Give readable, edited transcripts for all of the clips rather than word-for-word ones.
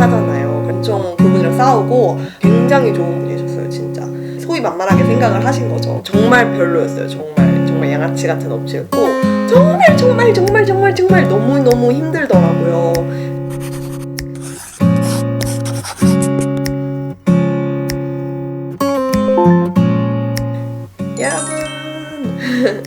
하잖아요. 엄청 그분이랑 싸우고 굉장히 좋은 분이셨어요. 진짜 소위 만만하게 생각을 하신 거죠. 정말 별로였어요. 정말 양아치 같은 업체였고 정말 너무너무 힘들더라고요. 여러분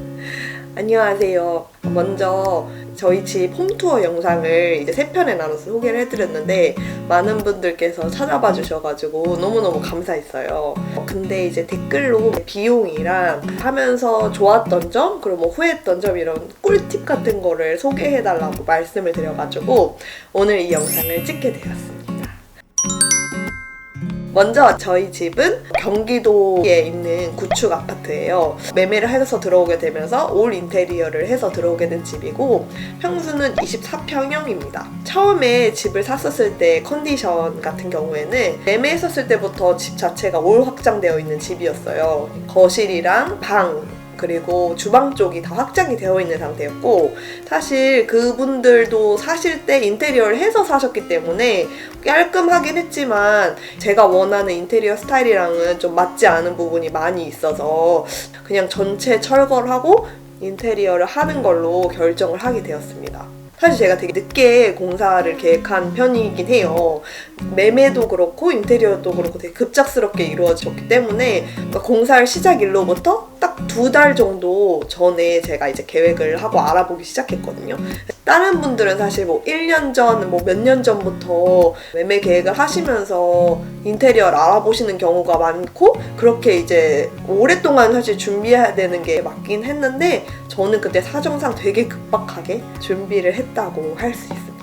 안녕하세요. 먼저 저희 집 홈투어 영상을 이제 3편에 나눠서 소개를 해드렸는데 많은 분들께서 찾아봐 주셔가지고 너무너무 감사했어요. 근데 이제 댓글로 비용이랑 하면서 좋았던 점 그리고 뭐 후회했던 점 이런 꿀팁 같은 거를 소개해달라고 말씀을 드려가지고 오늘 이 영상을 찍게 되었습니다. 먼저 저희 집은 경기도에 있는 구축 아파트예요. 매매를 해서 들어오게 되면서 올 인테리어를 해서 들어오게 된 집이고 평수는 24평형입니다. 처음에 집을 샀었을 때 컨디션 같은 경우에는 매매했었을 때부터 집 자체가 올 확장되어 있는 집이었어요. 거실이랑 방 그리고 주방 쪽이 다 확장이 되어 있는 상태였고 사실 그분들도 사실 때 인테리어를 해서 사셨기 때문에 깔끔하긴 했지만 제가 원하는 인테리어 스타일이랑은 좀 맞지 않은 부분이 많이 있어서 그냥 전체 철거를 하고 인테리어를 하는 걸로 결정을 하게 되었습니다. 사실 제가 되게 늦게 공사를 계획한 편이긴 해요. 매매도 그렇고 인테리어도 그렇고 되게 급작스럽게 이루어졌기 때문에 공사를 시작일로부터 딱 2달 정도 전에 제가 이제 계획을 하고 알아보기 시작했거든요. 다른 분들은 사실 뭐 1년 전, 뭐 몇 년 전부터 매매 계획을 하시면서 인테리어를 알아보시는 경우가 많고 그렇게 이제 오랫동안 사실 준비해야 되는 게 맞긴 했는데 저는 그때 사정상 되게 급박하게 준비를 했다고 할 수 있습니다.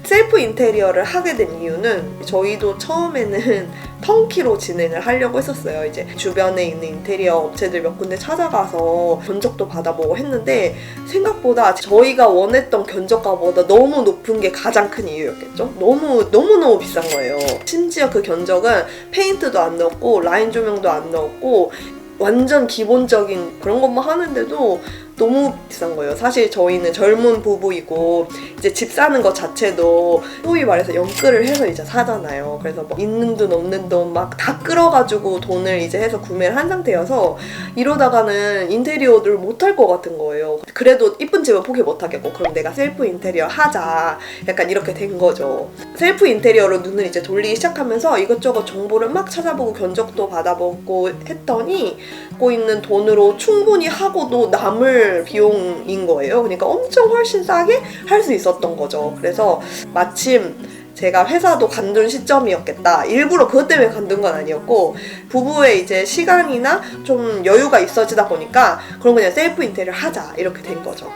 셀프 인테리어를 하게 된 이유는 저희도 처음에는 턴키로 진행을 하려고 했었어요. 이제 주변에 있는 인테리어 업체들 몇 군데 찾아가서 견적도 받아보고 했는데 생각보다 저희가 원했던 견적가보다 너무 높은 게 가장 큰 이유였겠죠? 너무너무 비싼 거예요. 심지어 그 견적은 페인트도 안 넣었고 라인 조명도 안 넣었고 완전 기본적인 그런 것만 하는데도 너무 비싼 거예요. 사실 저희는 젊은 부부이고 이제 집 사는 것 자체도 소위 말해서 연끌을 해서 이제 사잖아요. 그래서 뭐 있는 돈 없는 돈 막 다 끌어가지고 돈을 이제 해서 구매를 한 상태여서 이러다가는 인테리어를 못할 것 같은 거예요. 그래도 이쁜 집은 포기 못하겠고 그럼 내가 셀프 인테리어 하자 약간 이렇게 된 거죠. 셀프 인테리어로 눈을 이제 돌리기 시작하면서 이것저것 정보를 막 찾아보고 견적도 받아보고 했더니 갖고 있는 돈으로 충분히 하고도 남을 비용인 거예요. 그러니까 엄청 훨씬 싸게 할 수 있었던 거죠. 그래서 마침 제가 회사도 관둔 시점이었겠다. 일부러 그것 때문에 관둔 건 아니었고 부부의 이제 시간이나 좀 여유가 있어지다 보니까 그럼 그냥 셀프 인테리어 하자 이렇게 된 거죠.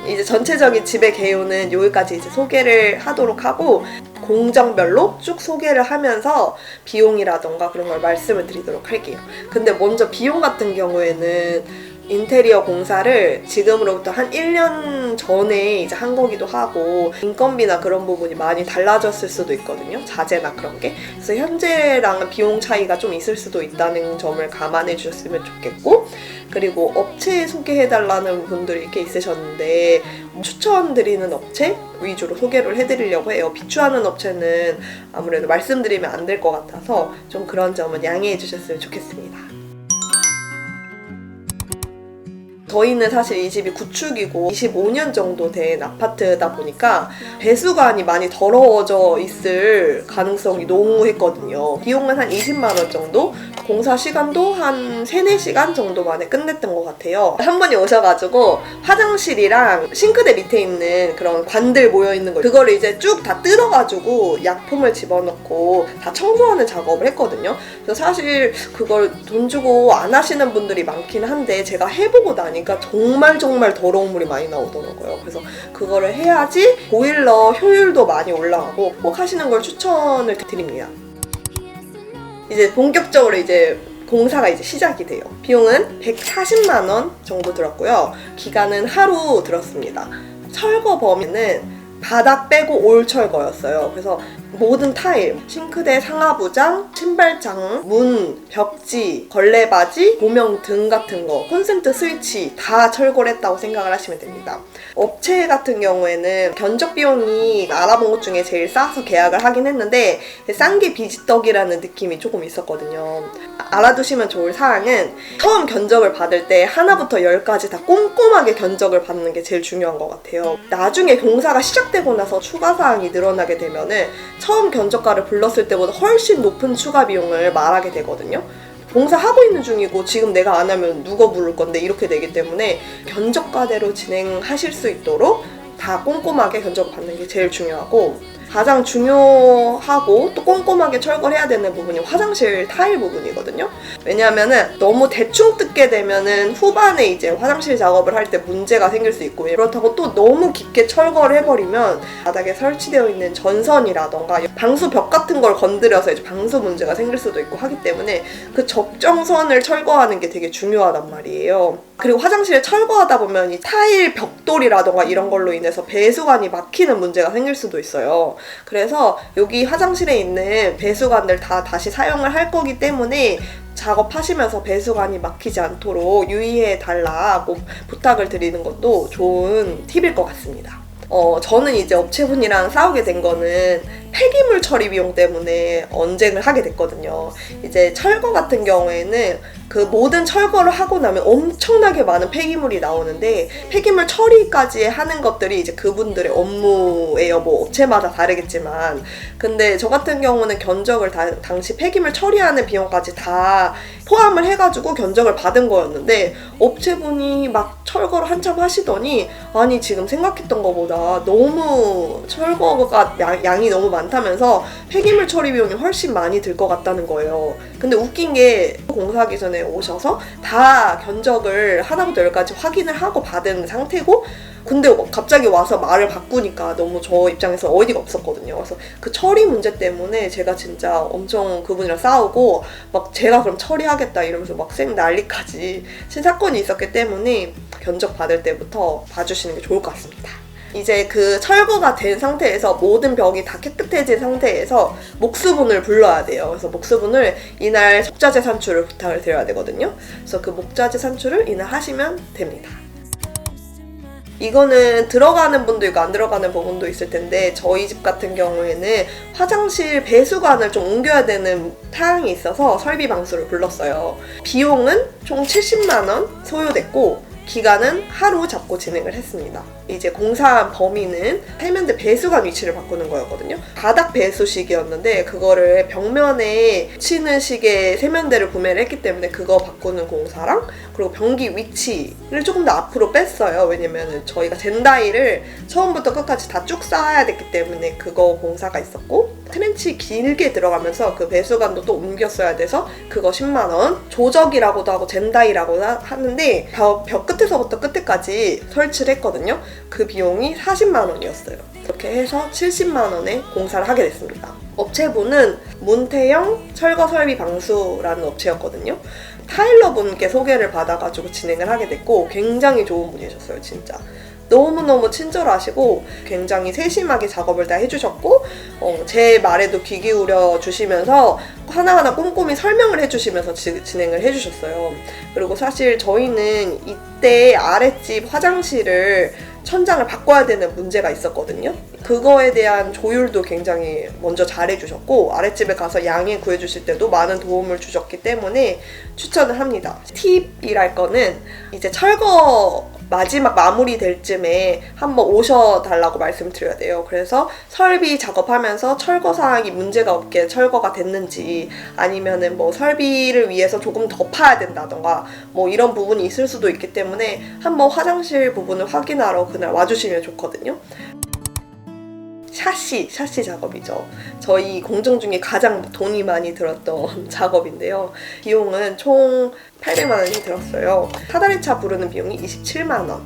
이제 전체적인 집의 개요는 여기까지 이제 소개를 하도록 하고 공정별로 쭉 소개를 하면서 비용이라던가 그런 걸 말씀을 드리도록 할게요. 근데 먼저 비용 같은 경우에는 인테리어 공사를 지금으로부터 한 1년 전에 이제 한 거기도 하고 인건비나 그런 부분이 많이 달라졌을 수도 있거든요. 자재나 그런 게. 그래서 현재랑은 비용 차이가 좀 있을 수도 있다는 점을 감안해 주셨으면 좋겠고 그리고 업체 소개해달라는 분들이 이렇게 있으셨는데 추천드리는 업체 위주로 소개를 해드리려고 해요. 비추하는 업체는 아무래도 말씀드리면 안 될 것 같아서 좀 그런 점은 양해해 주셨으면 좋겠습니다. 저희는 사실 이 집이 구축이고 25년 정도 된 아파트다 보니까 배수관이 많이 더러워져 있을 가능성이 너무했거든요. 비용은 한 20만 원 정도? 공사 시간도 한 3-4시간 정도 만에 끝냈던 것 같아요. 한 분이 오셔가지고 화장실이랑 싱크대 밑에 있는 그런 관들 모여있는 거 그거를 이제 쭉 다 뜯어가지고 약품을 집어넣고 다 청소하는 작업을 했거든요. 그래서 사실 그걸 돈 주고 안 하시는 분들이 많긴 한데 제가 해보고 나니까 정말 더러운 물이 많이 나오더라고요. 그래서 그거를 해야지 보일러 효율도 많이 올라가고 꼭 하시는 걸 추천을 드립니다. 이제 본격적으로 이제 공사가 이제 시작이 돼요. 비용은 140만 원 정도 들었고요. 기간은 하루 들었습니다. 철거 범위는 바닥 빼고 올 철거였어요. 그래서 모든 타일, 싱크대 상하부장, 신발장, 문, 벽지, 걸레바지, 조명 등 같은 거, 콘센트 스위치 다 철거를 했다고 생각을 하시면 됩니다. 업체 같은 경우에는 견적 비용이 알아본 것 중에 제일 싸서 계약을 하긴 했는데 싼 게 비지떡이라는 느낌이 조금 있었거든요. 알아두시면 좋을 사항은 처음 견적을 받을 때 하나부터 10까지 다 꼼꼼하게 견적을 받는 게 제일 중요한 것 같아요. 나중에 공사가 시작되고 나서 추가 사항이 늘어나게 되면은 처음 견적가를 불렀을 때보다 훨씬 높은 추가 비용을 말하게 되거든요. 공사하고 있는 중이고 지금 내가 안 하면 누가 부를 건데 이렇게 되기 때문에 견적가대로 진행하실 수 있도록 다 꼼꼼하게 견적을 받는 게 제일 중요하고, 가장 중요하고 또 꼼꼼하게 철거를 해야 되는 부분이 화장실 타일 부분이거든요. 왜냐하면은 너무 대충 뜯게 되면은 후반에 이제 화장실 작업을 할 때 문제가 생길 수 있고, 그렇다고 또 너무 깊게 철거를 해버리면 바닥에 설치되어 있는 전선이라던가 방수 벽 같은 걸 건드려서 이제 방수 문제가 생길 수도 있고 하기 때문에 그 적정선을 철거하는 게 되게 중요하단 말이에요. 그리고 화장실을 철거하다 보면 이 타일 벽돌이라던가 이런 걸로 인해서 배수관이 막히는 문제가 생길 수도 있어요. 그래서 여기 화장실에 있는 배수관들 다 다시 사용을 할 거기 때문에 작업하시면서 배수관이 막히지 않도록 유의해 달라고 부탁을 드리는 것도 좋은 팁일 것 같습니다. 저는 이제 업체분이랑 싸우게 된 거는 폐기물 처리 비용 때문에 언쟁을 하게 됐거든요. 이제 철거 같은 경우에는 그 모든 철거를 하고 나면 엄청나게 많은 폐기물이 나오는데 폐기물 처리까지 하는 것들이 이제 그분들의 업무예요. 뭐 업체마다 다르겠지만, 근데 저 같은 경우는 견적을 당시 폐기물 처리하는 비용까지 다 포함을 해가지고 견적을 받은 거였는데 업체분이 막 철거를 한참 하시더니 아니 지금 생각했던 것보다 너무 철거가 양이 너무 많다면서 폐기물 처리 비용이 훨씬 많이 들 것 같다는 거예요. 근데 웃긴 게 공사하기 전에 오셔서 다 견적을 하나부터 10까지 확인을 하고 받은 상태고, 근데 갑자기 와서 말을 바꾸니까 너무 저 입장에서 어이가 없었거든요. 그래서 그 처리 문제 때문에 제가 진짜 엄청 그분이랑 싸우고 막 제가 그럼 처리하겠다 이러면서 막 쌩 난리까지 친 사건이 있었기 때문에 견적 받을 때부터 봐주시는 게 좋을 것 같습니다. 이제 그 철거가 된 상태에서 모든 벽이 다 깨끗해진 상태에서 목수분을 불러야 돼요. 그래서 목수분을 이날 목자재 산출을 부탁을 드려야 되거든요. 그래서 그 목자재 산출을 이날 하시면 됩니다. 이거는 들어가는 분도 있고 안 들어가는 부분도 있을 텐데 저희 집 같은 경우에는 화장실 배수관을 좀 옮겨야 되는 사항이 있어서 설비 방수를 불렀어요. 비용은 총 70만 원 소요됐고 기간은 하루 잡고 진행을 했습니다. 이제 공사한 범위는 세면대 배수관 위치를 바꾸는 거였거든요. 바닥 배수식이었는데 그거를 벽면에 치는 식의 세면대를 구매를 했기 때문에 그거 바꾸는 공사랑, 그리고 변기 위치를 조금 더 앞으로 뺐어요. 왜냐면 저희가 젠다이를 처음부터 끝까지 다 쭉 쌓아야 됐기 때문에 그거 공사가 있었고, 트렌치 길게 들어가면서 그 배수관도 또 옮겼어야 돼서 그거 10만 원, 조적이라고도 하고 젠다이라고 하는데 벽 끝에서부터 끝에까지 설치를 했거든요. 그 비용이 40만 원이었어요. 이렇게 해서 70만 원에 공사를 하게 됐습니다. 업체분은 문태영 철거설비 방수라는 업체였거든요. 타일러 분께 소개를 받아가지고 진행을 하게 됐고 굉장히 좋은 분이셨어요. 진짜 너무너무 친절하시고 굉장히 세심하게 작업을 다 해주셨고, 제 말에도 귀 기울여 주시면서 하나하나 꼼꼼히 설명을 해주시면서 진행을 해주셨어요. 그리고 사실 저희는 이때 아랫집 화장실을 천장을 바꿔야 되는 문제가 있었거든요. 그거에 대한 조율도 굉장히 먼저 잘해주셨고 아랫집에 가서 양해 구해주실 때도 많은 도움을 주셨기 때문에 추천을 합니다. 팁이랄 거는 이제 철거 마지막 마무리 될 쯤에 한번 오셔달라고 말씀드려야 돼요. 그래서 설비 작업하면서 철거 사항이 문제가 없게 철거가 됐는지, 아니면은 뭐 설비를 위해서 조금 더 파야 된다던가 뭐 이런 부분이 있을 수도 있기 때문에 한번 화장실 부분을 확인하러 그날 와주시면 좋거든요. 샤시 작업이죠. 저희 공정 중에 가장 돈이 많이 들었던 작업인데요. 비용은 총 800만 원이 들었어요. 사다리차 부르는 비용이 27만 원,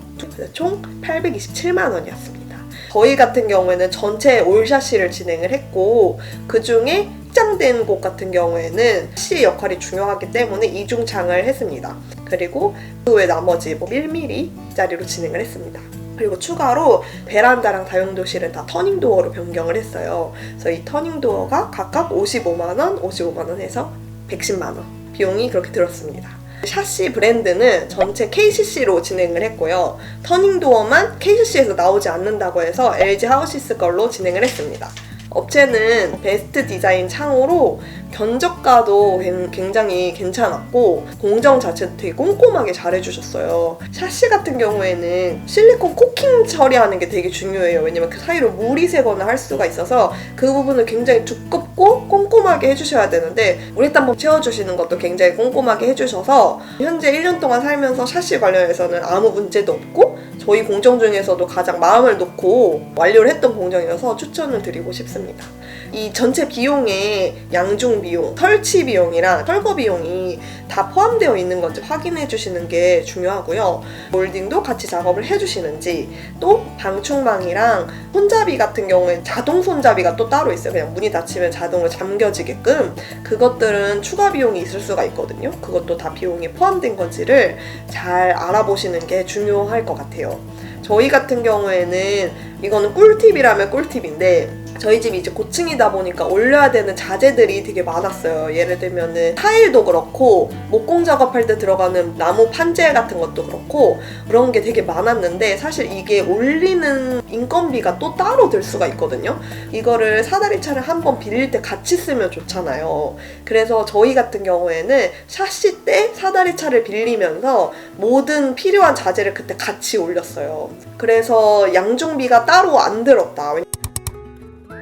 총 827만 원이었습니다. 저희 같은 경우에는 전체 올샤시를 진행을 했고 그 중에 확장된 곳 같은 경우에는 샤시의 역할이 중요하기 때문에 이중창을 했습니다. 그리고 그 외 나머지 1mm짜리로 진행을 했습니다. 그리고 추가로 베란다랑 다용도실은 다 터닝도어로 변경을 했어요. 그래서 이 터닝도어가 각각 55만원, 55만원 해서 110만원 비용이 그렇게 들었습니다. 샤시 브랜드는 전체 KCC로 진행을 했고요. 터닝도어만 KCC에서 나오지 않는다고 해서 LG 하우시스 걸로 진행을 했습니다. 업체는 베스트 디자인 창호로 견적가도 굉장히 괜찮았고 공정 자체도 되게 꼼꼼하게 잘해주셨어요. 샤시 같은 경우에는 실리콘 코킹 처리하는 게 되게 중요해요. 왜냐면 그 사이로 물이 새거나 할 수가 있어서 그 부분을 굉장히 두껍고 꼼꼼하게 해주셔야 되는데 우레탄 채워주시는 것도 굉장히 꼼꼼하게 해주셔서 현재 1년 동안 살면서 샤시 관련해서는 아무 문제도 없고 저희 공정 중에서도 가장 마음을 놓고 완료를 했던 공정이어서 추천을 드리고 싶습니다. 이 전체 비용에 양중 비용, 설치 비용이랑 철거 비용이 다 포함되어 있는 건지 확인해 주시는 게 중요하고요. 몰딩도 같이 작업을 해주시는지, 또 방충망이랑 손잡이 같은 경우엔 자동 손잡이가 또 따로 있어요. 그냥 문이 닫히면 자동으로 잠겨지게끔. 그것들은 추가 비용이 있을 수가 있거든요. 그것도 다 비용에 포함된 건지를 잘 알아보시는 게 중요할 것 같아요. 저희 같은 경우에는 이거는 꿀팁이라면 꿀팁인데 저희 집이 이제 고층이다 보니까 올려야 되는 자재들이 되게 많았어요. 예를 들면은 타일도 그렇고 목공 작업할 때 들어가는 나무 판재 같은 것도 그렇고 그런 게 되게 많았는데 사실 이게 올리는 인건비가 또 따로 들 수가 있거든요. 이거를 사다리차를 한번 빌릴 때 같이 쓰면 좋잖아요. 그래서 저희 같은 경우에는 샤시 때 사다리차를 빌리면서 모든 필요한 자재를 그때 같이 올렸어요. 그래서 양중비가 따로 안 들었다.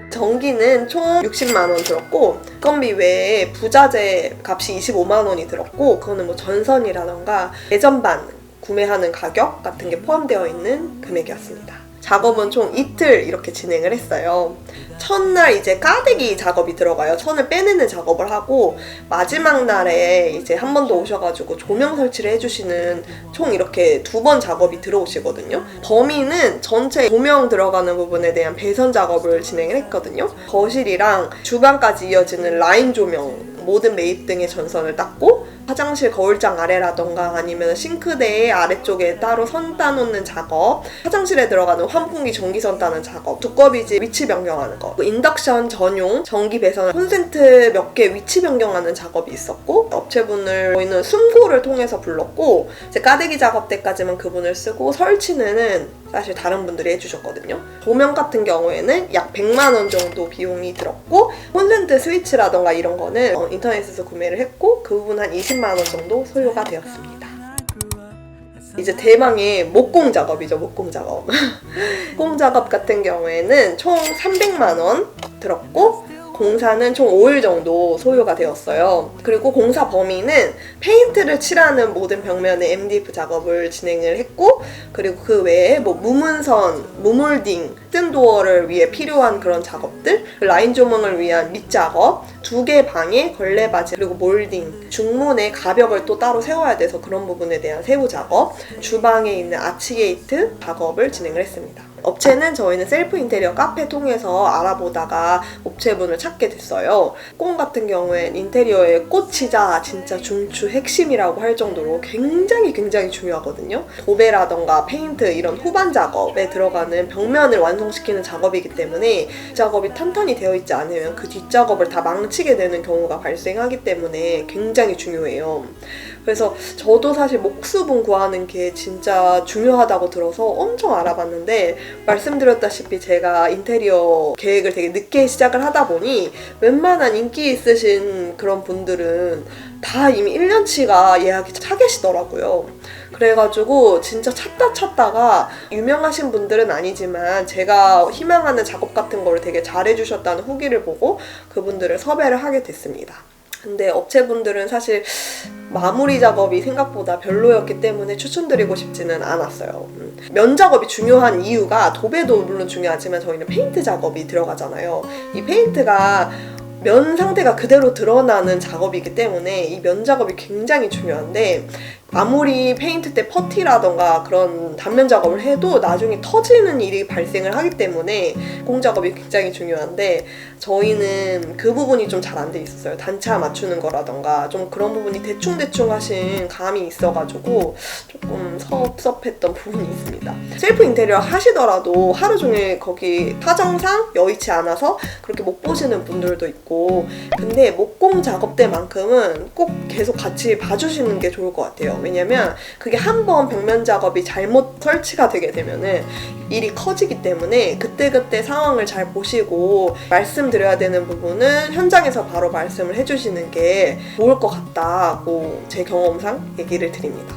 전기는 총 60만원 들었고 인건비 외에 부자재 값이 25만원이 들었고 그거는 뭐 전선이라던가 예전반 구매하는 가격 같은 게 포함되어 있는 금액이었습니다. 작업은 총 이틀 이렇게 진행을 했어요. 첫날 이제 까대기 작업이 들어가요. 천을 빼내는 작업을 하고 마지막 날에 이제 한 번 더 오셔가지고 조명 설치를 해주시는 총 이렇게 2번 작업이 들어오시거든요. 범위는 전체 조명 들어가는 부분에 대한 배선 작업을 진행을 했거든요. 거실이랑 주방까지 이어지는 라인 조명 모든 매입 등의 전선을 땄고 화장실 거울장 아래라던가 아니면 싱크대의 아래쪽에 따로 선 따놓는 작업, 화장실에 들어가는 환풍기 전기선 따는 작업, 두꺼비지 위치 변경하는 거, 인덕션 전용 전기 배선 콘센트 몇 개 위치 변경하는 작업이 있었고 업체분을 저희는 숨고를 통해서 불렀고 이제 까대기 작업 때까지만 그분을 쓰고 설치는 사실 다른 분들이 해주셨거든요. 조명 같은 경우에는 약 100만원 정도 비용이 들었고 콘센트 스위치라던가 이런 거는 인터넷에서 구매를 했고 그 부분 한 20만원 정도 소요가 되었습니다. 이제 대망의 목공 작업이죠. 목공 작업. 목공 작업 같은 경우에는 총 300만원 들었고 공사는 총 5일 정도 소요가 되었어요. 그리고 공사 범위는 페인트를 칠하는 모든 벽면에 MDF 작업을 진행을 했고 그리고 그 외에 뭐 무문선, 무몰딩, 뜬도어를 위해 필요한 그런 작업들, 라인 조명을 위한 밑작업, 2개 방에 걸레바지 그리고 몰딩, 중문에 가벽을 또 따로 세워야 돼서 그런 부분에 대한 세부 작업, 주방에 있는 아치게이트 작업을 진행을 했습니다. 업체는 저희는 셀프 인테리어 카페 통해서 알아보다가 업체분을 찾게 됐어요. 꽃 같은 경우엔 인테리어의 꽃이자 진짜 중추 핵심이라고 할 정도로 굉장히 중요하거든요. 도배라던가 페인트 이런 후반 작업에 들어가는 벽면을 완성시키는 작업이기 때문에 작업이 탄탄히 되어 있지 않으면 그 뒷작업을 다 망치게 되는 경우가 발생하기 때문에 굉장히 중요해요. 그래서 저도 사실 목수분 구하는 게 진짜 중요하다고 들어서 엄청 알아봤는데 말씀드렸다시피 제가 인테리어 계획을 되게 늦게 시작을 하다 보니 웬만한 인기 있으신 그런 분들은 다 이미 1년치가 예약이 차 계시더라고요. 그래가지고 진짜 찾다가 유명하신 분들은 아니지만 제가 희망하는 작업 같은 거를 되게 잘해주셨다는 후기를 보고 그분들을 섭외를 하게 됐습니다. 근데 업체분들은 사실 마무리 작업이 생각보다 별로였기 때문에 추천드리고 싶지는 않았어요. 면 작업이 중요한 이유가 도배도 물론 중요하지만 저희는 페인트 작업이 들어가잖아요. 이 페인트가 면 상태가 그대로 드러나는 작업이기 때문에 이 면 작업이 굉장히 중요한데 아무리 페인트 때 퍼티라던가 그런 단면 작업을 해도 나중에 터지는 일이 발생을 하기 때문에 공 작업이 굉장히 중요한데 저희는 그 부분이 좀 잘 안 돼 있었어요. 단차 맞추는 거라던가 좀 그런 부분이 대충대충 하신 감이 있어가지고 조금 섭섭했던 부분이 있습니다. 셀프 인테리어 하시더라도 하루 종일 거기 사정상 여의치 않아서 그렇게 못 보시는 분들도 있고 근데 목공 작업 때만큼은 꼭 계속 같이 봐주시는 게 좋을 것 같아요. 왜냐면 그게 한번 벽면 작업이 잘못 설치가 되게 되면은 일이 커지기 때문에 그때그때 상황을 잘 보시고 말씀드려야 되는 부분은 현장에서 바로 말씀을 해주시는 게 좋을 것 같다고 제 경험상 얘기를 드립니다.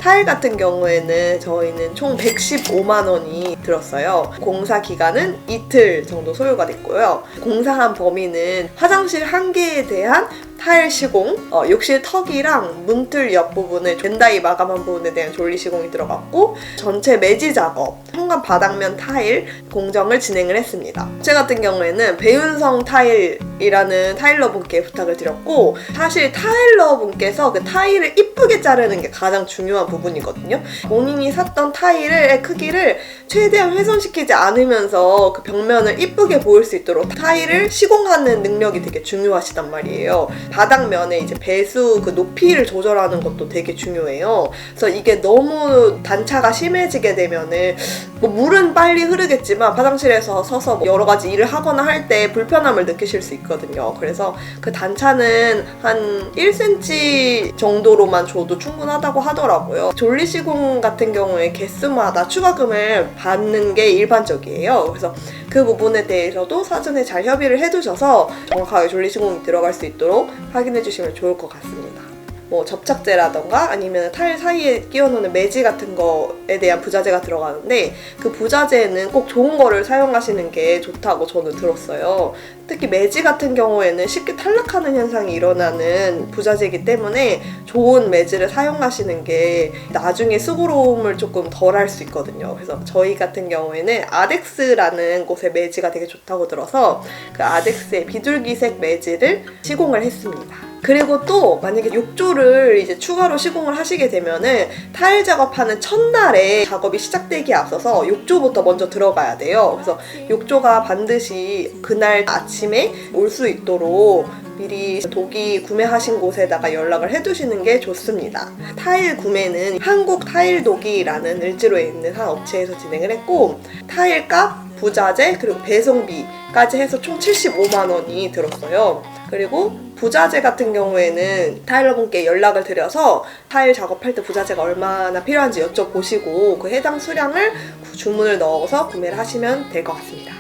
타일 같은 경우에는 저희는 총 115만 원이 들었어요. 공사 기간은 이틀 정도 소요가 됐고요. 공사한 범위는 화장실 1개에 대한 타일 시공, 욕실 턱이랑 문틀 옆부분에 벤다이 마감한 부분에 대한 졸리 시공이 들어갔고 전체 매지 작업, 현관 바닥면 타일 공정을 진행을 했습니다. 제 같은 경우에는 배윤성 타일이라는 타일러분께 부탁을 드렸고 사실 타일러분께서 그 타일을 이쁘게 자르는 게 가장 중요한 부분이거든요. 본인이 샀던 타일의 크기를 최대한 훼손시키지 않으면서 그 벽면을 이쁘게 보일 수 있도록 타일을 시공하는 능력이 되게 중요하시단 말이에요. 바닥면에 이제 배수 그 높이를 조절하는 것도 되게 중요해요. 그래서 이게 너무 단차가 심해지게 되면은 뭐 물은 빨리 흐르겠지만 화장실에서 서서 여러 가지 일을 하거나 할 때 불편함을 느끼실 수 있거든요. 그래서 그 단차는 한 1cm 정도로만 줘도 충분하다고 하더라고요. 졸리 시공 같은 경우에 개수마다 추가금을 받는 게 일반적이에요. 그래서 그 부분에 대해서도 사전에 잘 협의를 해두셔서 정확하게 졸리 시공이 들어갈 수 있도록 확인해 주시면 좋을 것 같습니다. 뭐 접착제라던가 아니면 타일 사이에 끼워놓는 매지 같은 거에 대한 부자재가 들어가는데 그 부자재는 꼭 좋은 거를 사용하시는 게 좋다고 저는 들었어요. 특히 매지 같은 경우에는 쉽게 탈락하는 현상이 일어나는 부자재이기 때문에 좋은 매지를 사용하시는 게 나중에 수고로움을 조금 덜 할 수 있거든요. 그래서 저희 같은 경우에는 아덱스라는 곳의 매지가 되게 좋다고 들어서 그 아덱스의 비둘기색 매지를 시공을 했습니다. 그리고 또 만약에 욕조를 이제 추가로 시공을 하시게 되면은 타일 작업하는 첫날에 작업이 시작되기에 앞서서 욕조부터 먼저 들어가야 돼요. 그래서 욕조가 반드시 그날 아침에 올 수 있도록 미리 도기 구매하신 곳에다가 연락을 해두시는 게 좋습니다. 타일 구매는 한국타일도기라는 을지로에 있는 한 업체에서 진행을 했고 타일값, 부자재, 그리고 배송비까지 해서 총 75만 원이 들었어요. 그리고 부자재 같은 경우에는 타일러분께 연락을 드려서 타일 작업할 때 부자재가 얼마나 필요한지 여쭤보시고 그 해당 수량을 주문을 넣어서 구매를 하시면 될 것 같습니다.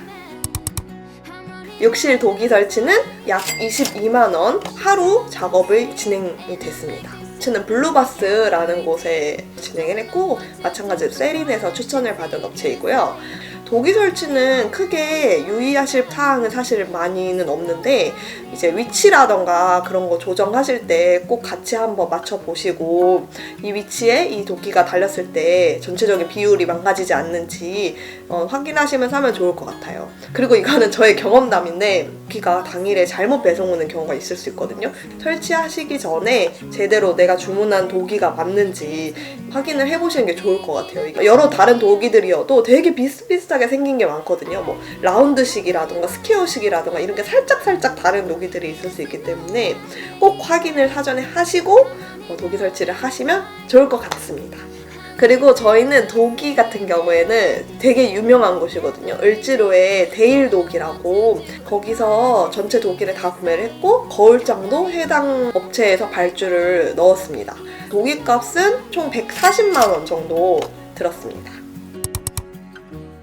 욕실 도기 설치는 약 22만 원 하루 작업이 진행이 됐습니다. 저는 블루바스라는 곳에 진행을 했고 마찬가지로 세린에서 추천을 받은 업체이고요. 도기 설치는 크게 유의하실 사항은 사실 많이는 없는데 이제 위치라던가 그런 거 조정하실 때 꼭 같이 한번 맞춰보시고 이 위치에 이 도끼가 달렸을 때 전체적인 비율이 망가지지 않는지 확인하시면서 하면 좋을 것 같아요. 그리고 이거는 저의 경험담인데 도끼가 당일에 잘못 배송 오는 경우가 있을 수 있거든요. 설치하시기 전에 제대로 내가 주문한 도기가 맞는지 확인을 해보시는 게 좋을 것 같아요. 여러 다른 도기들이어도 되게 비슷비슷하게 생긴 게 많거든요. 뭐 라운드식이라던가 스퀘어식이라던가 이런 게 살짝 다른 도기들이 있을 수 있기 때문에 꼭 확인을 사전에 하시고 도기 설치를 하시면 좋을 것 같습니다. 그리고 저희는 도기 같은 경우에는 되게 유명한 곳이거든요. 을지로의 데일도기라고 거기서 전체 도기를 다 구매를 했고 거울장도 해당 업체에서 발주를 넣었습니다. 도기 값은 총 140만 원 정도 들었습니다.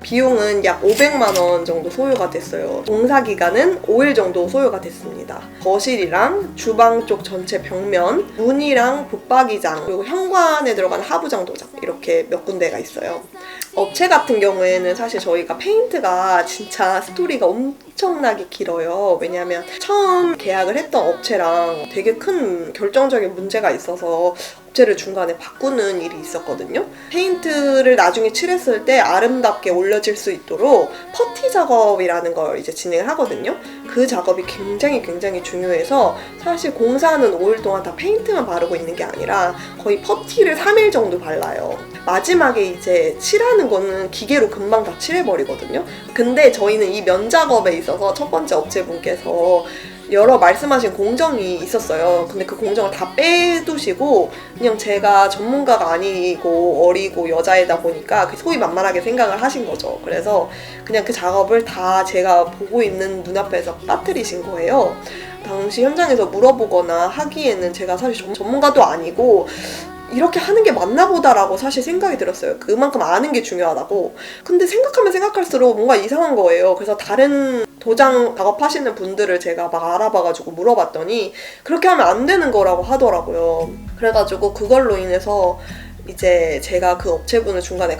비용은 약 500만 원 정도 소요가 됐어요. 공사 기간은 5일 정도 소요가 됐습니다. 거실이랑 주방 쪽 전체 벽면, 문이랑 붙박이장, 그리고 현관에 들어가는 하부장 도장 이렇게 몇 군데가 있어요. 업체 같은 경우에는 사실 저희가 페인트가 진짜 스토리가 엄청나게 길어요. 왜냐하면 처음 계약을 했던 업체랑 되게 큰 결정적인 문제가 있어서 업체를 중간에 바꾸는 일이 있었거든요. 페인트를 나중에 칠했을 때 아름답게 올려질 수 있도록 퍼티 작업이라는 걸 이제 진행을 하거든요. 그 작업이 굉장히 중요해서 사실 공사는 5일 동안 다 페인트만 바르고 있는 게 아니라 거의 퍼티를 3일 정도 발라요. 마지막에 이제 칠하는 거는 기계로 금방 다 칠해버리거든요. 근데 저희는 이 면 작업에 있어서 첫 번째 업체분께서 여러 말씀하신 공정이 있었어요. 근데 그 공정을 다 빼두시고 그냥 제가 전문가가 아니고 어리고 여자이다 보니까 소위 만만하게 생각을 하신 거죠. 그래서 그냥 그 작업을 다 제가 보고 있는 눈앞에서 빠뜨리신 거예요. 당시 현장에서 물어보거나 하기에는 제가 사실 전문가도 아니고 이렇게 하는 게 맞나 보다라고 사실 생각이 들었어요. 그만큼 아는 게 중요하다고. 근데 생각하면 생각할수록 뭔가 이상한 거예요. 그래서 다른 도장 작업하시는 분들을 제가 막 알아봐가지고 물어봤더니 그렇게 하면 안 되는 거라고 하더라고요. 그래가지고 그걸로 인해서 이제 제가 그 업체분을 중간에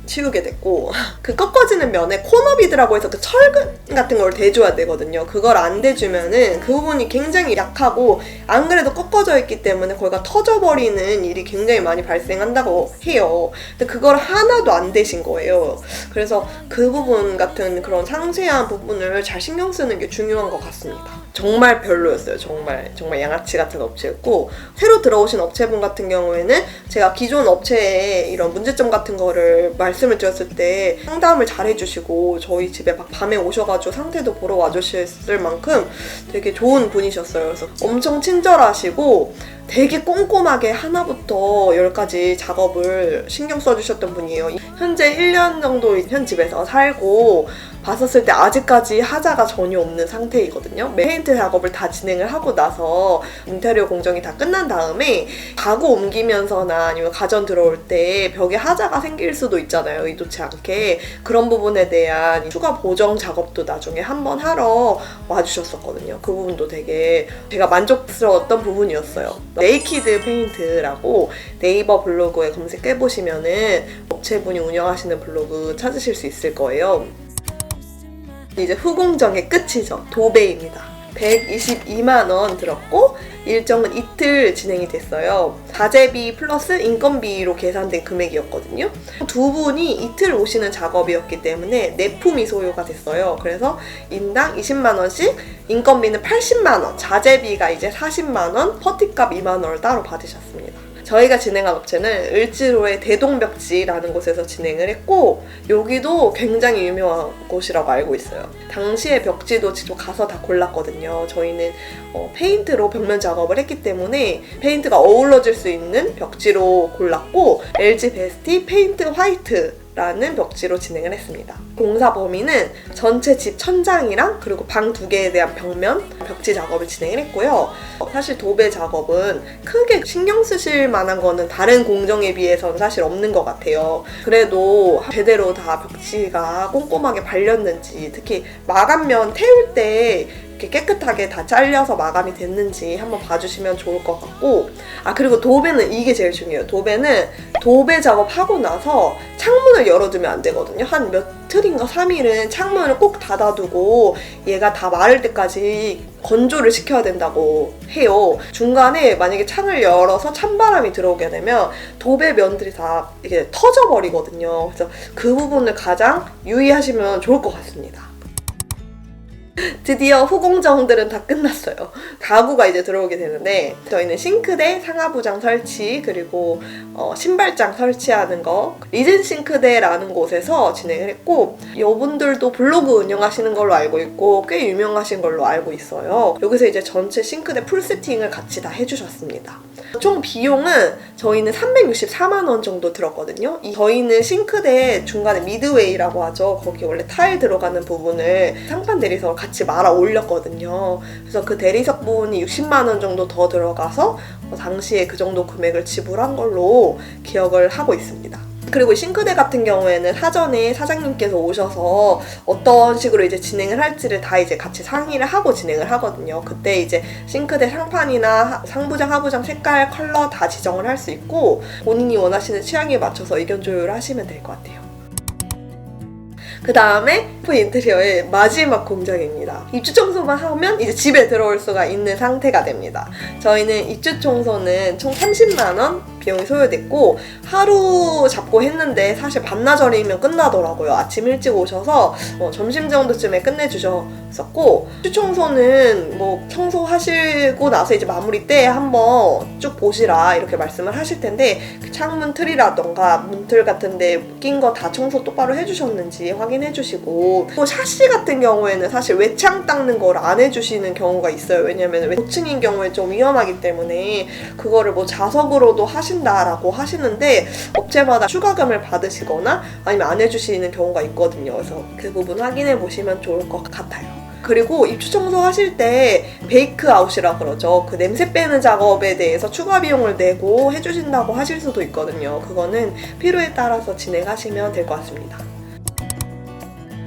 치우게 됐고, 그 꺾어지는 면에 코너비드라고 해서 그 철근 같은 걸 대줘야 되거든요. 그걸 안 대주면은 그 부분이 굉장히 약하고 안 그래도 꺾어져 있기 때문에 거기가 터져버리는 일이 굉장히 많이 발생한다고 해요. 근데 그걸 하나도 안 대신 거예요. 그래서 그 부분 같은 그런 상세한 부분을 잘 신경 쓰는 게 중요한 것 같습니다. 정말 별로였어요. 정말 양아치 같은 업체였고, 새로 들어오신 업체분 같은 경우에는 제가 기존 업체에 이런 문제점 같은 거를 말씀을 드렸을 때 상담을 잘 해주시고 저희 집에 막 밤에 오셔가지고 상태도 보러 와주셨을 만큼 되게 좋은 분이셨어요. 그래서 엄청 친절하시고 되게 꼼꼼하게 하나부터 열까지 작업을 신경 써주셨던 분이에요. 현재 1년 정도 현 집에서 살고 봤었을 때 아직까지 하자가 전혀 없는 상태이거든요. 페인트 작업을 다 진행을 하고 나서 인테리어 공정이 다 끝난 다음에 가구 옮기면서나 아니면 가전 들어올 때 벽에 하자가 생길 수도 있잖아요. 의도치 않게. 그런 부분에 대한 추가 보정 작업도 나중에 한번 하러 와주셨었거든요. 그 부분도 되게 제가 만족스러웠던 부분이었어요. 네이키드 페인트라고 네이버 블로그에 검색해보시면은 업체분이 운영하시는 블로그 찾으실 수 있을 거예요. 이제 후공정의 끝이죠. 도배입니다. 122만원 들었고 일정은 이틀 진행이 됐어요. 자재비 플러스 인건비로 계산된 금액이었거든요. 두 분이 이틀 오시는 작업이었기 때문에 납품이 소요가 됐어요. 그래서 인당 20만원씩 인건비는 80만원, 자재비가 이제 40만원, 퍼티값 2만원을 따로 받으셨습니다. 저희가 진행한 업체는 을지로의 대동벽지라는 곳에서 진행을 했고 여기도 굉장히 유명한 곳이라고 알고 있어요. 당시에 벽지도 직접 가서 다 골랐거든요. 저희는 페인트로 벽면 작업을 했기 때문에 페인트가 어우러질 수 있는 벽지로 골랐고 LG 베스티 페인트 화이트 라는 벽지로 진행을 했습니다. 공사 범위는 전체 집 천장이랑 그리고 방 2개에 대한 벽면 벽지 작업을 진행을 했고요. 사실 도배 작업은 크게 신경 쓰실 만한 거는 다른 공정에 비해서는 사실 없는 것 같아요. 그래도 제대로 다 벽지가 꼼꼼하게 발렸는지, 특히 마감면 태울 때 깨끗하게 다 잘려서 마감이 됐는지 한번 봐주시면 좋을 것 같고, 그리고 도배는 이게 제일 중요해요. 도배는 도배 작업하고 나서 창문을 열어두면 안 되거든요. 한 며칠인가 3일은 창문을 꼭 닫아두고 얘가 다 마를 때까지 건조를 시켜야 된다고 해요. 중간에 만약에 창을 열어서 찬바람이 들어오게 되면 도배 면들이 다 이게 터져버리거든요. 그래서 그 부분을 가장 유의하시면 좋을 것 같습니다. 드디어 후공정들은 다 끝났어요. 가구가 이제 들어오게 되는데 저희는 싱크대, 상하부장 설치, 그리고 신발장 설치하는 거 리젠 싱크대라는 곳에서 진행을 했고 이분들도 블로그 운영하시는 걸로 알고 있고 꽤 유명하신 걸로 알고 있어요. 여기서 이제 전체 싱크대 풀 세팅을 같이 다 해주셨습니다. 총 비용은 저희는 364만원 정도 들었거든요. 저희는 싱크대 중간에 미드웨이라고 하죠. 거기 원래 타일 들어가는 부분을 상판 대리석을 같이 말아 올렸거든요. 그래서 그 대리석 부분이 60만원 정도 더 들어가서 당시에 그 정도 금액을 지불한 걸로 기억을 하고 있습니다. 그리고 싱크대 같은 경우에는 사전에 사장님께서 오셔서 어떤 식으로 이제 진행을 할지를 다 이제 같이 상의를 하고 진행을 하거든요. 그때 이제 싱크대 상판이나 상부장, 하부장 색깔, 컬러 다 지정을 할 수 있고 본인이 원하시는 취향에 맞춰서 의견 조율을 하시면 될 것 같아요. 그 다음에 셀프 인테리어의 마지막 공정입니다. 입주 청소만 하면 이제 집에 들어올 수가 있는 상태가 됩니다. 저희는 입주 청소는 총 30만 원 비용이 소요됐고 하루 잡고 했는데 사실 반나절이면 끝나더라고요. 아침 일찍 오셔서 점심 정도쯤에 끝내주셨었고, 입주 청소는 뭐 청소하시고 나서 이제 마무리 때 한번 쭉 보시라 이렇게 말씀을 하실 텐데, 그 창문 틀이라던가 문틀 같은데 낀 거 다 청소 똑바로 해주셨는지 확인해 주시고, 또 샤시 같은 경우에는 사실 외창 닦는 걸 안 해주시는 경우가 있어요. 왜냐면 고층인 경우에 좀 위험하기 때문에 그거를 뭐 자석으로도 하신다라고 하시는데 업체마다 추가금을 받으시거나 아니면 안 해주시는 경우가 있거든요. 그래서 그 부분 확인해 보시면 좋을 것 같아요. 그리고 입주 청소 하실 때 베이크 아웃이라 그러죠. 그 냄새 빼는 작업에 대해서 추가 비용을 내고 해주신다고 하실 수도 있거든요. 그거는 필요에 따라서 진행하시면 될 것 같습니다.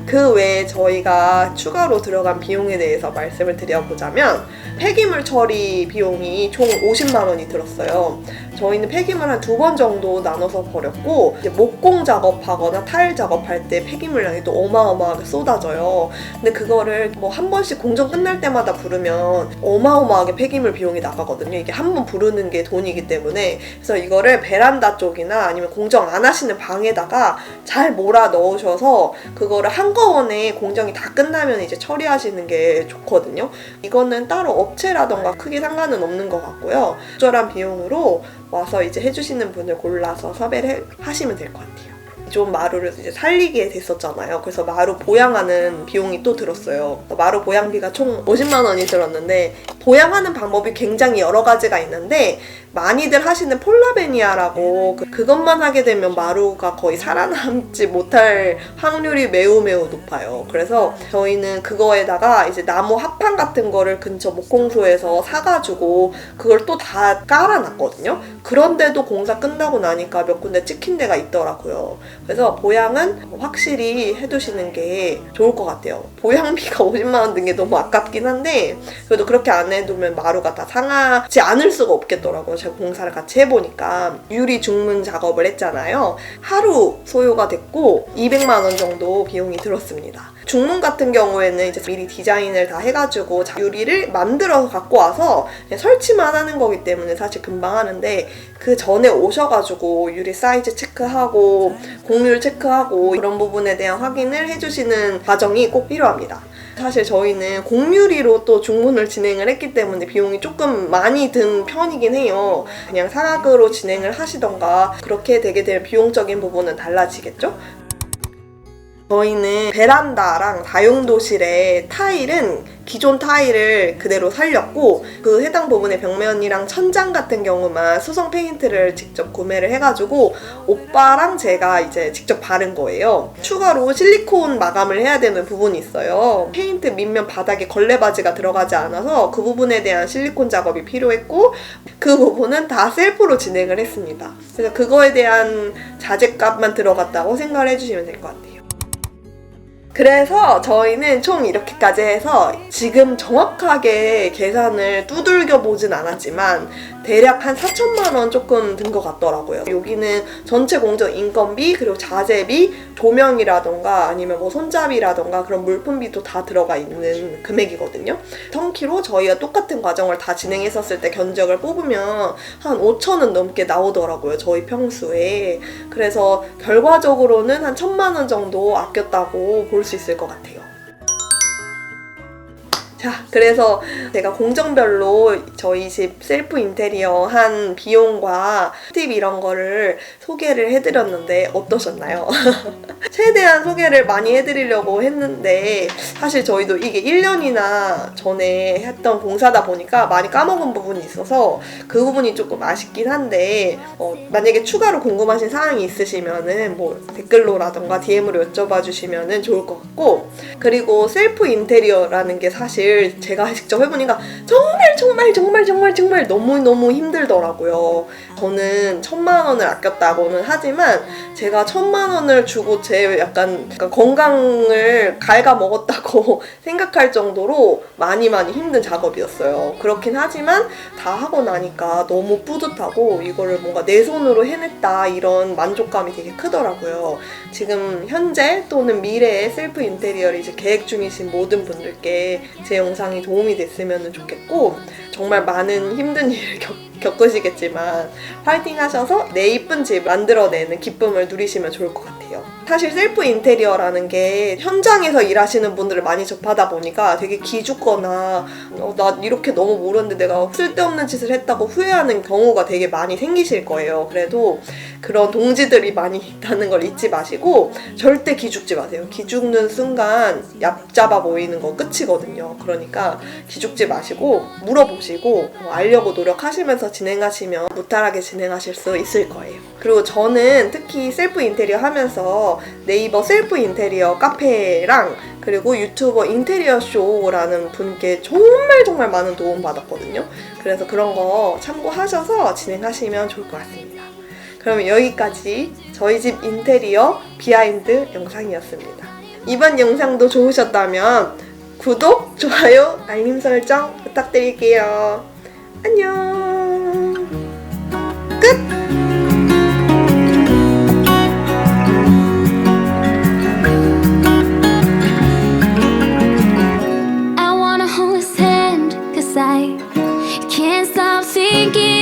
그 외에 저희가 추가로 들어간 비용에 대해서 말씀을 드려보자면, 폐기물 처리 비용이 총 50만 원이 들었어요. 저희는 폐기물 한 2번 정도 나눠서 버렸고, 이제 목공 작업하거나 타일 작업할 때 폐기물량이 또 어마어마하게 쏟아져요. 근데 그거를 뭐 한 번씩 공정 끝날 때마다 부르면 어마어마하게 폐기물 비용이 나가거든요. 이게 한 번 부르는 게 돈이기 때문에. 그래서 이거를 베란다 쪽이나 아니면 공정 안 하시는 방에다가 잘 몰아 넣으셔서 그거를 한꺼번에 공정이 다 끝나면 이제 처리하시는 게 좋거든요. 이거는 따로 업체라던가 크게 상관은 없는 것 같고요. 적절한 비용으로 와서 이제 해주시는 분을 골라서 섭외를 하시면 될 것 같아요. 좀 마루를 이제 살리게 됐었잖아요. 그래서 마루 보양하는 비용이 또 들었어요. 마루 보양비가 총 50만 원이 들었는데, 보양하는 방법이 굉장히 여러 가지가 있는데 많이들 하시는 폴라베니아라고 그것만 하게 되면 마루가 거의 살아남지 못할 확률이 매우 높아요. 그래서 저희는 그거에다가 이제 나무 합판 같은 거를 근처 목공소에서 사가지고 그걸 또 다 깔아놨거든요. 그런데도 공사 끝나고 나니까 몇 군데 찍힌 데가 있더라고요. 그래서 보양은 확실히 해두시는 게 좋을 것 같아요. 보양비가 50만 원 든 게 너무 아깝긴 한데, 그래도 그렇게 안 해두면 마루가 다 상하지 않을 수가 없겠더라고요. 제가 공사를 같이 해보니까. 유리 중문 작업을 했잖아요. 하루 소요가 됐고 200만 원 정도 비용이 들었습니다. 중문 같은 경우에는 이제 미리 디자인을 다 해가지고 유리를 만들어서 갖고 와서 그냥 설치만 하는 거기 때문에 사실 금방 하는데, 그 전에 오셔가지고 유리 사이즈 체크하고 공률 체크하고 그런 부분에 대한 확인을 해주시는 과정이 꼭 필요합니다. 사실 저희는 공유리로 또 중문을 진행을 했기 때문에 비용이 조금 많이 든 편이긴 해요. 그냥 사각으로 진행을 하시던가 그렇게 되게 되면 비용적인 부분은 달라지겠죠? 저희는 베란다랑 다용도실의 타일은 기존 타일을 그대로 살렸고, 그 해당 부분의 벽면이랑 천장 같은 경우만 수성 페인트를 직접 구매를 해가지고 오빠랑 제가 이제 직접 바른 거예요. 추가로 실리콘 마감을 해야 되는 부분이 있어요. 페인트 밑면 바닥에 걸레바지가 들어가지 않아서 그 부분에 대한 실리콘 작업이 필요했고, 그 부분은 다 셀프로 진행을 했습니다. 그래서 그거에 대한 자재값만 들어갔다고 생각을 해주시면 될 것 같아요. 그래서 저희는 총 이렇게까지 해서 지금 정확하게 계산을 두들겨 보진 않았지만 대략 한 4천만 원 조금 든 것 같더라고요. 여기는 전체 공정 인건비, 그리고 자재비, 조명이라던가 아니면 뭐 손잡이라던가 그런 물품비도 다 들어가 있는 금액이거든요. 턴키로 저희가 똑같은 과정을 다 진행했었을 때 견적을 뽑으면 한 5천원 넘게 나오더라고요. 저희 평수에. 그래서 결과적으로는 한 1,000만 원 정도 아꼈다고 볼 수 있을 것 같아요. 자, 그래서 제가 공정별로 저희 집 셀프 인테리어 한 비용과 팁 이런 거를 소개를 해드렸는데 어떠셨나요? 최대한 소개를 많이 해드리려고 했는데 사실 저희도 이게 1년이나 전에 했던 공사다 보니까 많이 까먹은 부분이 있어서 그 부분이 조금 아쉽긴 한데, 만약에 추가로 궁금하신 사항이 있으시면은 뭐 댓글로라던가 DM으로 여쭤봐 주시면은 좋을 것 같고, 그리고 셀프 인테리어라는 게 사실 제가 직접 해보니까 정말 너무너무 힘들더라고요. 저는 1,000만 원을 아꼈다고는 하지만 제가 1,000만 원을 주고 제 약간 건강을 갉아먹었다고 거라고 생각할 정도로 많이 힘든 작업이었어요. 그렇긴 하지만 다 하고 나니까 너무 뿌듯하고 이거를 뭔가 내 손으로 해냈다 이런 만족감이 되게 크더라고요. 지금 현재 또는 미래의 셀프 인테리어를 이제 계획 중이신 모든 분들께 제 영상이 도움이 됐으면 좋겠고, 정말 많은 힘든 일을 겪으시겠지만 파이팅 하셔서 내 이쁜 집 만들어내는 기쁨을 누리시면 좋을 것 같아요. 사실 셀프 인테리어라는 게 현장에서 일하시는 분들을 많이 접하다 보니까 되게 기죽거나 나 이렇게 너무 모르는데 내가 쓸데없는 짓을 했다고 후회하는 경우가 되게 많이 생기실 거예요. 그래도 그런 동지들이 많이 있다는 걸 잊지 마시고 절대 기죽지 마세요. 기죽는 순간 얕잡아 보이는 건 끝이거든요. 그러니까 기죽지 마시고 물어보시고 알려고 노력하시면서 진행하시면 무탈하게 진행하실 수 있을 거예요. 그리고 저는 특히 셀프 인테리어 하면서 네이버 셀프 인테리어 카페랑 그리고 유튜버 인테리어 쇼라는 분께 정말 많은 도움 받았거든요. 그래서 그런 거 참고하셔서 진행하시면 좋을 것 같습니다. 그러면 여기까지 저희 집 인테리어 비하인드 영상이었습니다. 이번 영상도 좋으셨다면 구독, 좋아요, 알림 설정 부탁드릴게요. 안녕. 끝! I can't stop thinking